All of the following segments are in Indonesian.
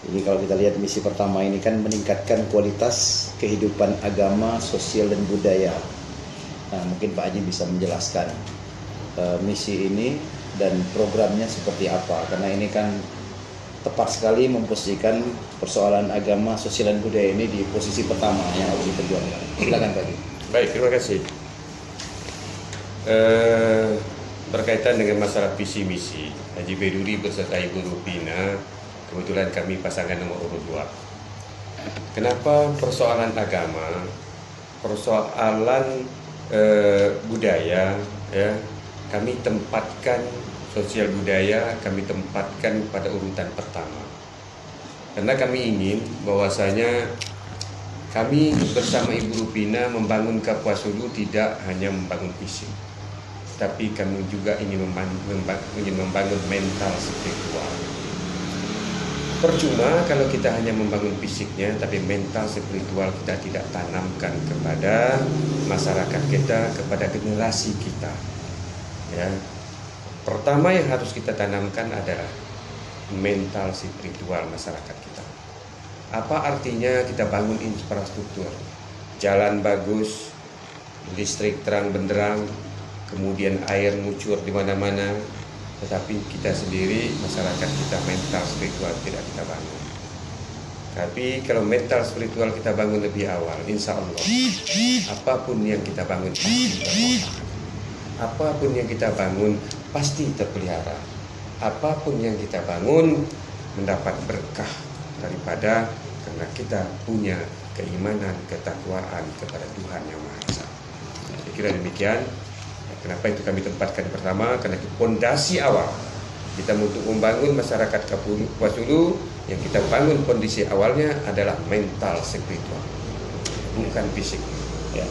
Jadi kalau kita lihat misi pertama ini kan meningkatkan kualitas kehidupan agama, sosial dan budaya. Nah, mungkin Pak Haji bisa menjelaskan misi ini dan programnya seperti apa, karena ini kan tepat sekali memposisikan persoalan agama, sosial dan budaya ini di posisi pertama yang harus diperjuangkan. Silakan Pak Haji. Baik, terima kasih. Berkaitan dengan masalah visi misi, Haji Baiduri beserta Ibu Rupina, kebetulan kami pasangan nomor urut 2. Kenapa persoalan agama, persoalan budaya, ya, kami tempatkan sosial budaya, kami tempatkan pada urutan pertama. Karena kami ingin bahwasanya kami bersama Ibu Rupina membangun Kapuas Hulu tidak hanya membangun fisik, tapi kami juga ingin membangun mental spiritual. Percuma kalau kita hanya membangun fisiknya, tapi mental spiritual kita tidak tanamkan kepada masyarakat kita, kepada generasi kita. Ya, pertama yang harus kita tanamkan adalah mental spiritual masyarakat kita. Apa artinya kita bangun infrastruktur, jalan bagus, listrik terang benderang, kemudian air ngucur di mana-mana, tetapi kita sendiri, masyarakat kita, mental spiritual tidak kita bangun. Tapi kalau mental spiritual kita bangun lebih awal, insya Allah apapun yang kita bangun pasti terlaksana. Apapun yang kita bangun pasti terpelihara. Apapun yang kita bangun mendapat berkah daripada karena kita punya keimanan, ketakwaan kepada Tuhan Yang Maha Esa. Saya kira demikian. Kenapa itu kami tempatkan pertama? Karena itu pondasi awal kita untuk membangun masyarakat Kapuas Hulu, yang kita bangun kondisi awalnya adalah mental spiritual, bukan fisik. Ya.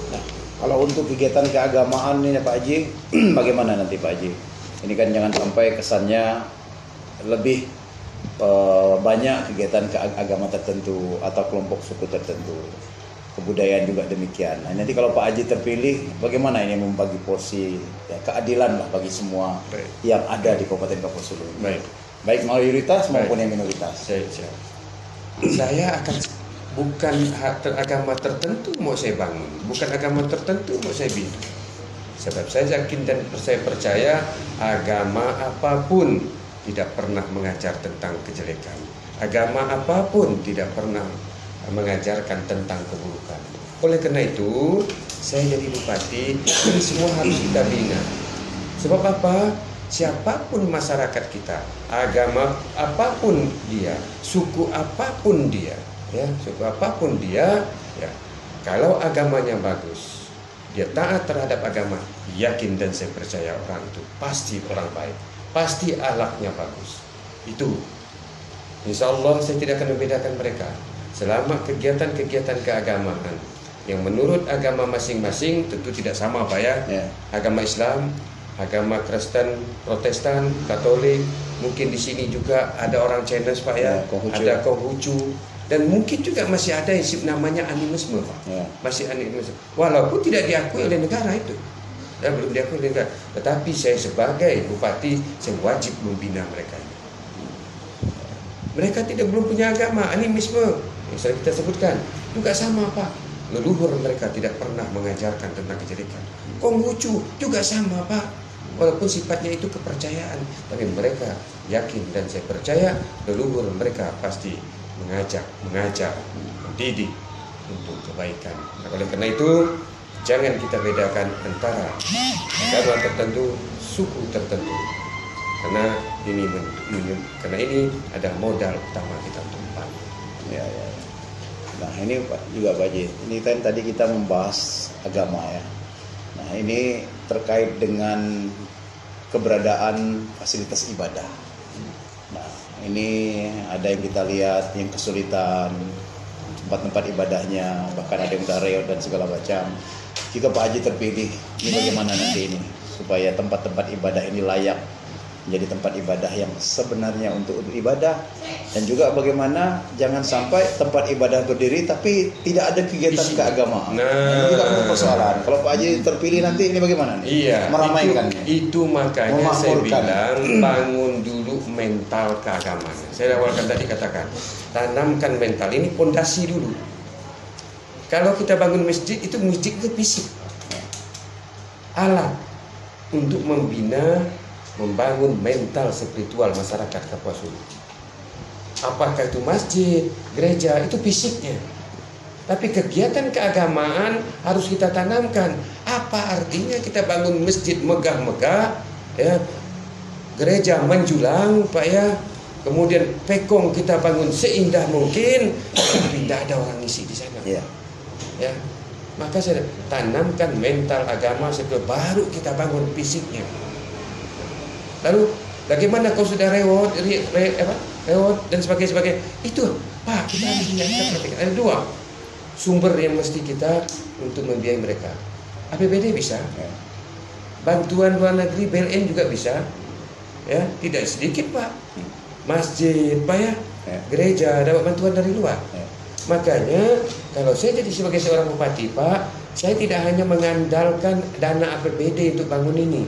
Nah, kalau untuk kegiatan keagamaan ini Pak Haji, bagaimana nanti Pak Haji? Ini kan jangan sampai kesannya lebih banyak kegiatan keagama tertentu atau kelompok suku tertentu. Kebudayaan juga demikian. Nah, nanti kalau Pak Haji terpilih, bagaimana ini membagi porsi ya, keadilan lah bagi semua yang ada di Kabupaten Kapuas Hulu. Baik mayoritas maupun yang minoritas. Saya akan bukan agama tertentu mau saya bangun, bukan agama tertentu mau saya bina. Sebab saya yakin dan saya percaya agama apapun tidak pernah mengajar tentang kejelekan. Agama apapun tidak pernah mengajarkan tentang keburukan. Oleh karena itu, saya jadi bupati, ini semua harus kita bina. Sebab apa? Siapapun masyarakat kita, agama apapun dia, suku apapun dia, ya, suku apapun dia, ya, kalau agamanya bagus, dia taat terhadap agama, yakin dan saya percaya orang itu pasti orang baik, pasti akhlaknya bagus. Itu, insya Allah saya tidak akan membedakan mereka. Selama kegiatan-kegiatan keagamaan yang menurut agama masing-masing tentu tidak sama Pak ya. Agama Islam, agama Kristen, Protestan, Katolik, mungkin di sini juga ada orang Chinese Pak ya, ada Konghucu, dan mungkin juga masih ada yang namanya animisme Pak. Masih animisme. Walaupun tidak diakui oleh negara itu. Belum diakui oleh negara. Tetapi saya sebagai bupati, saya wajib membina mereka. Mereka belum punya agama, animisme yang sudah kita sebutkan juga sama Pak. Leluhur mereka tidak pernah mengajarkan tentang kejelekan. Konghucu juga sama Pak. Walaupun sifatnya itu kepercayaan, tapi mereka yakin dan saya percaya leluhur mereka pasti mengajak, mendidik untuk kebaikan. Nah, oleh karena itu jangan kita bedakan antara agama tertentu, suku tertentu. Karena ini adalah modal utama kita untuk membangun. Ya. Nah ini juga Pak Haji, ini kan tadi kita membahas agama ya. Nah ini terkait dengan keberadaan fasilitas ibadah. Nah ini ada yang kita lihat yang kesulitan tempat-tempat ibadahnya, bahkan ada yang udah reot dan segala macam. Jika Pak Haji terpilih, ini bagaimana nanti ini supaya tempat-tempat ibadah ini layak menjadi tempat ibadah yang sebenarnya untuk ibadah, dan juga bagaimana jangan sampai tempat ibadah berdiri tapi tidak ada kegiatan keagamaan. Ini juga perlu persoalan. Kalau Pak Haji terpilih nanti ini bagaimana nih? Iya, Meramaikan. itu makanya saya bilang bangun dulu mental keagamaan. Saya awalkan tadi katakan, tanamkan mental, ini pondasi dulu. Kalau kita bangun masjid, itu masjid itu fisik, alat untuk membina, membangun mental spiritual masyarakat Kapuas Hulu. Apakah itu masjid, gereja, itu fisiknya. Tapi kegiatan keagamaan harus kita tanamkan. Apa artinya kita bangun masjid megah-megah, ya, gereja menjulang, Pak ya. Kemudian pekong kita bangun seindah mungkin, tapi tidak ada orang isi di sana. Ya. Ya, maka saya tanamkan mental agama sebelum baru kita bangun fisiknya. Lalu bagaimana kau sudah rewot dan sebagainya. Itu Pak, kita harus ingatkan. Ada dua sumber yang mesti kita untuk membiayai mereka. APBD bisa, bantuan luar negeri BLN juga bisa, ya tidak sedikit Pak. Masjid Pak ya, gereja dapat bantuan dari luar. Makanya kalau saya jadi sebagai seorang bupati Pak, saya tidak hanya mengandalkan dana APBD untuk bangun ini.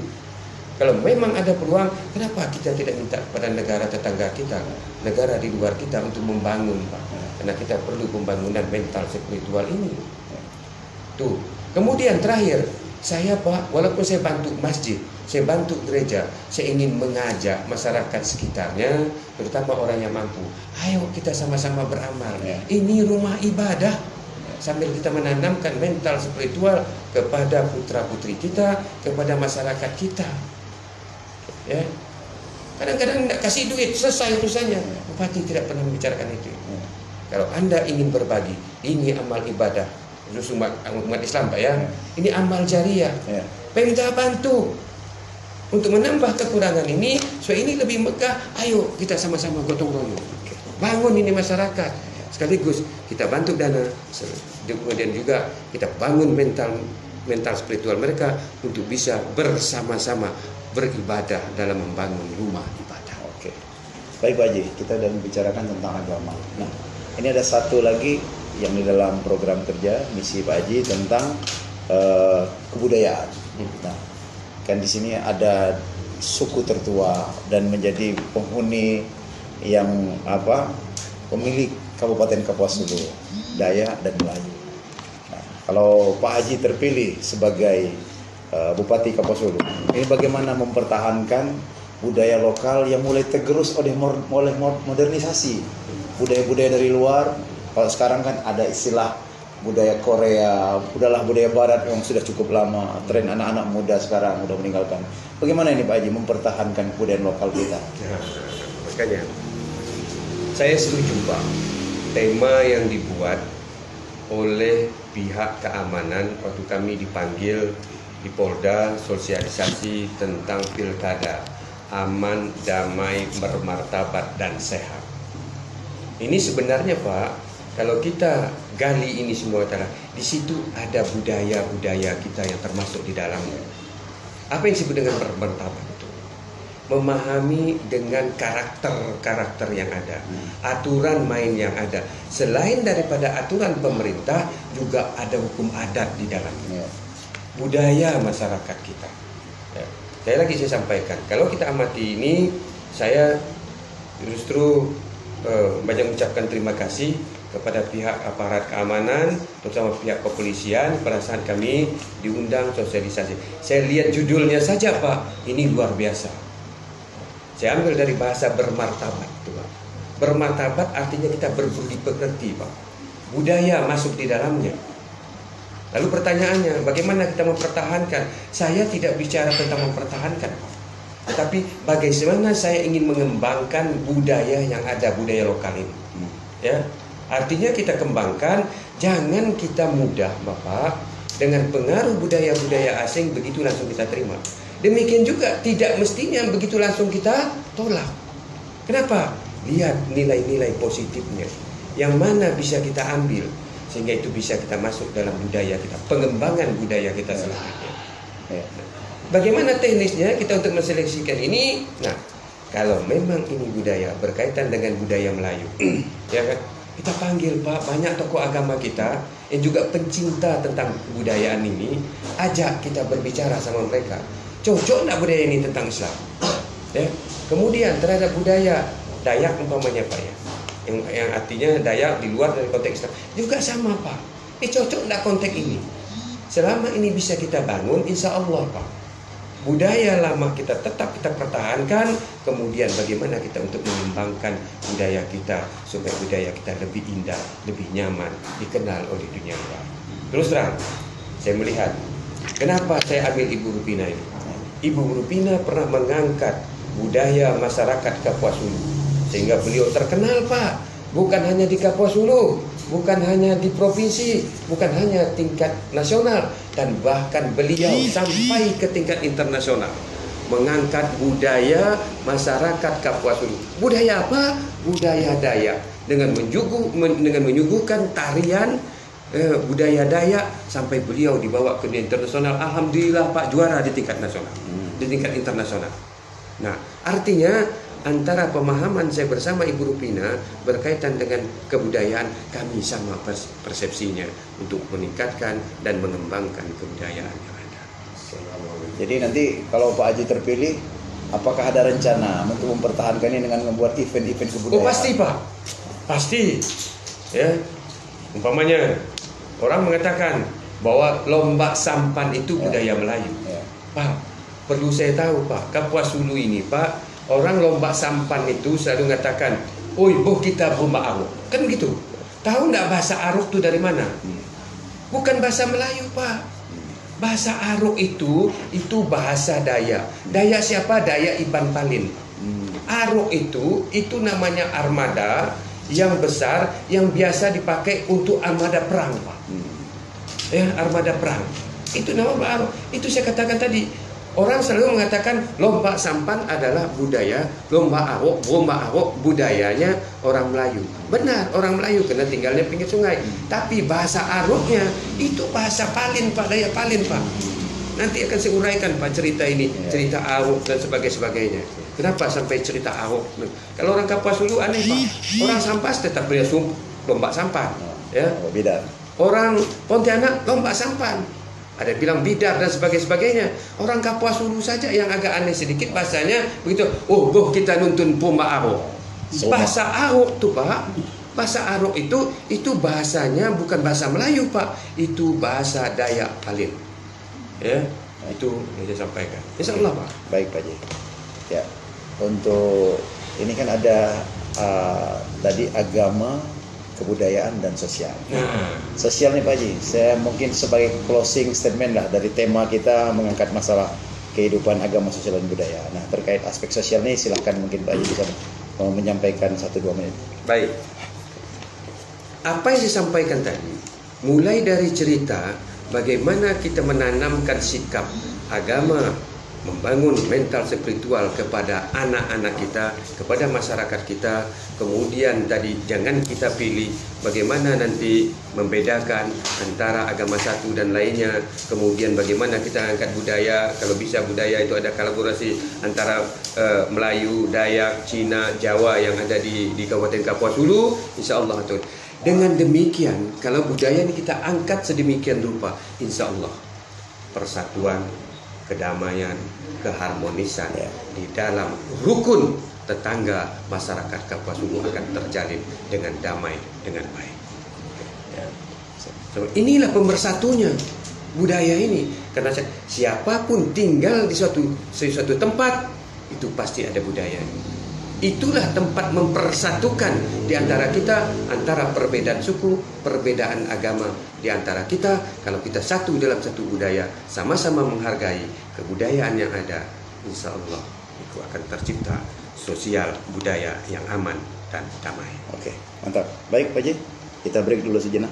Kalau memang ada peluang, kenapa kita tidak minta kepada negara tetangga kita, negara di luar kita untuk membangun Pak? Karena kita perlu pembangunan mental spiritual ini. Tuh. Kemudian terakhir, saya Pak, walaupun saya bantu masjid, saya bantu gereja, saya ingin mengajak masyarakat sekitarnya, terutama orang yang mampu. Ayo kita sama-sama beramal. Ini rumah ibadah. Sambil kita menanamkan mental spiritual kepada putra-putri kita, kepada masyarakat kita. Ya. Kadang-kadang tidak kasih duit, selesai urusannya. Bupati tidak pernah membicarakan itu. Kalau Anda ingin berbagi, ini amal ibadah khusus umat Islam Pak ya. Ini amal jariah. Pemda bantu untuk menambah kekurangan ini, so ini lebih megah. Ayo kita sama-sama gotong royong. Bangun ini masyarakat. Sekaligus kita bantu dana, kemudian juga kita bangun mental spiritual mereka untuk bisa bersama-sama beribadah dalam membangun rumah ibadah. Oke. Baik Pak Haji, kita sudah membicarakan tentang agama. Nah, ini ada satu lagi yang di dalam program kerja misi Pak Haji tentang kebudayaan. Nah, kan di sini ada suku tertua dan menjadi penghuni yang pemilik Kabupaten Kapuas Hulu, Dayak dan Melayu. Nah, kalau Pak Haji terpilih sebagai Bupati Kapuas Hulu, ini bagaimana mempertahankan budaya lokal yang mulai tergerus oleh modernisasi, budaya-budaya dari luar. Kalau sekarang kan ada istilah budaya Korea, udahlah budaya Barat yang sudah cukup lama, tren anak-anak muda sekarang udah meninggalkan. Bagaimana ini Pak Haji mempertahankan budaya lokal kita? Ya, makanya saya setuju Pak, tema yang dibuat oleh pihak keamanan waktu kami dipanggil di Polda sosialisasi tentang pilkada aman, damai, bermartabat dan sehat. Ini sebenarnya Pak, kalau kita gali ini semua di situ ada budaya-budaya kita yang termasuk di dalamnya. Apa yang disebut dengan bermartabat itu? Memahami dengan karakter-karakter yang ada, aturan main yang ada. Selain daripada aturan pemerintah, juga ada hukum adat di dalamnya. Budaya masyarakat kita. Ya. Saya sampaikan, kalau kita amati ini, saya justru banyak mengucapkan terima kasih kepada pihak aparat keamanan, terutama pihak kepolisian. Pada saat kami diundang sosialisasi, saya lihat judulnya saja Pak, ini luar biasa. Saya ambil dari bahasa bermartabat, Pak. Bermartabat artinya kita berbudi pekerti, Pak. Budaya masuk di dalamnya. Lalu pertanyaannya, bagaimana kita mempertahankan? Saya tidak bicara tentang mempertahankan, Pak. Tetapi bagaimana saya ingin mengembangkan budaya yang ada, budaya lokal ini. Ya, artinya kita kembangkan, jangan kita mudah, Bapak, dengan pengaruh budaya-budaya asing begitu langsung kita terima. Demikian juga tidak mestinya begitu langsung kita tolak. Kenapa? Lihat nilai-nilai positifnya. Yang mana bisa kita ambil sehingga itu bisa kita masuk dalam budaya kita, pengembangan budaya kita selanjutnya. Bagaimana teknisnya kita untuk menseleksikan ini? Nah, kalau memang ini budaya berkaitan dengan budaya Melayu, ya kan? Kita panggil Pak, banyak tokoh agama kita yang juga pencinta tentang kebudayaan ini, ajak kita berbicara sama mereka. Cocok nggak budaya ini tentang Islam? Ya. Kemudian terhadap budaya Dayak umpamanya Pak ya, yang artinya Dayak di luar dari konteks Islam juga sama Pak. Cocok nggak konteks ini? Selama ini bisa kita bangun, insya Allah Pak. Budaya lama kita tetap kita pertahankan, kemudian bagaimana kita untuk mengembangkan budaya kita supaya budaya kita lebih indah, lebih nyaman, dikenal oleh dunia luar. Terus terang, saya melihat kenapa saya ambil Ibu Rupina ini. Ibu Rupina pernah mengangkat budaya masyarakat Kapuas Hulu sehingga beliau terkenal Pak, bukan hanya di Kapuas Hulu, bukan hanya di provinsi, bukan hanya tingkat nasional, dan bahkan beliau sampai ke tingkat internasional mengangkat budaya masyarakat Kapuas Hulu. Budaya apa? Budaya Dayak dengan menyuguhkan tarian budaya Dayak sampai beliau dibawa ke dunia internasional. Alhamdulillah Pak, juara di tingkat nasional, di tingkat internasional. Nah, artinya antara pemahaman saya bersama Ibu Rupina berkaitan dengan kebudayaan, kami sama persepsinya untuk meningkatkan dan mengembangkan kebudayaan yang ada. Jadi nanti kalau Pak Haji terpilih, apakah ada rencana untuk mempertahankan ini dengan membuat event-event kebudayaan? Oh pasti Pak, pasti. Ya, umpamanya orang mengatakan bahwa lomba sampan itu budaya Melayu. Ya. Pak, perlu saya tahu Pak, Kapuas Hulu ini Pak, orang lomba sampan itu selalu mengatakan, "Oi, boh kita bomba aruk." Kan gitu. Tahu enggak bahasa aruk itu dari mana? Bukan bahasa Melayu, Pak. Bahasa aruk itu bahasa Dayak. Dayak siapa? Dayak Iban Palin. Aruk itu namanya armada yang besar yang biasa dipakai untuk armada perang, Pak. Ya, armada perang. Itu nama aruk. Itu saya katakan tadi. Orang selalu mengatakan lomba sampan adalah budaya, lomba arok budayanya orang Melayu. Benar, orang Melayu karena tinggalnya pinggir sungai. Tapi bahasa aroknya itu bahasa Palin, Pak, Dayak Palin, Pak. Nanti akan saya uraikan Pak cerita ini, cerita arok dan sebagainya. Kenapa sampai cerita arok? Kalau orang Kapuas Hulu aneh, Pak. Orang Sampas tetap punya lomba sampan, ya. Beda. Orang Pontianak lomba sampan. Ada bilang bidar dan sebagainya. Orang Kapuas Hulu saja yang agak aneh sedikit bahasanya begitu. Oh, boh kita nuntun pomba arok. Bahasa arok tuh Pak. Bahasa arok itu bahasanya bukan bahasa Melayu Pak. Itu bahasa Dayak Palin. Ya, itu yang saya sampaikan. Insyaallah Pak. Baik Pak Haji. Ya, untuk ini kan ada tadi agama, kebudayaan dan sosial. Sosial nih Pak Haji, saya mungkin sebagai closing statement lah dari tema kita mengangkat masalah kehidupan agama, sosial dan budaya. Nah, terkait aspek sosial nih silahkan mungkin Pak Haji bisa menyampaikan 1-2 menit. Baik. Apa yang disampaikan tadi, mulai dari cerita bagaimana kita menanamkan sikap agama, membangun mental spiritual kepada anak-anak kita, kepada masyarakat kita. Kemudian tadi jangan kita pilih bagaimana nanti membedakan antara agama satu dan lainnya. Kemudian bagaimana kita angkat budaya, kalau bisa budaya itu ada kolaborasi antara Melayu, Dayak, Cina, Jawa yang ada di Kabupaten Kapuas Hulu, insyaallah tuh. Dengan demikian, kalau budaya ini kita angkat sedemikian rupa, insyaallah persatuan, kedamaian, keharmonisan di dalam rukun tetangga masyarakat Kapuas Hulu akan terjalin dengan damai, dengan baik. So, inilah pemersatunya budaya ini. Karena siapapun tinggal di suatu tempat, itu pasti ada budaya. Itulah tempat mempersatukan di antara kita, antara perbedaan suku, perbedaan agama di antara kita. Kalau kita satu dalam satu budaya, sama-sama menghargai kebudayaan yang ada, insya Allah itu akan tercipta sosial budaya yang aman dan damai. Oke, mantap. Baik Pak Haji, kita break dulu sejenak.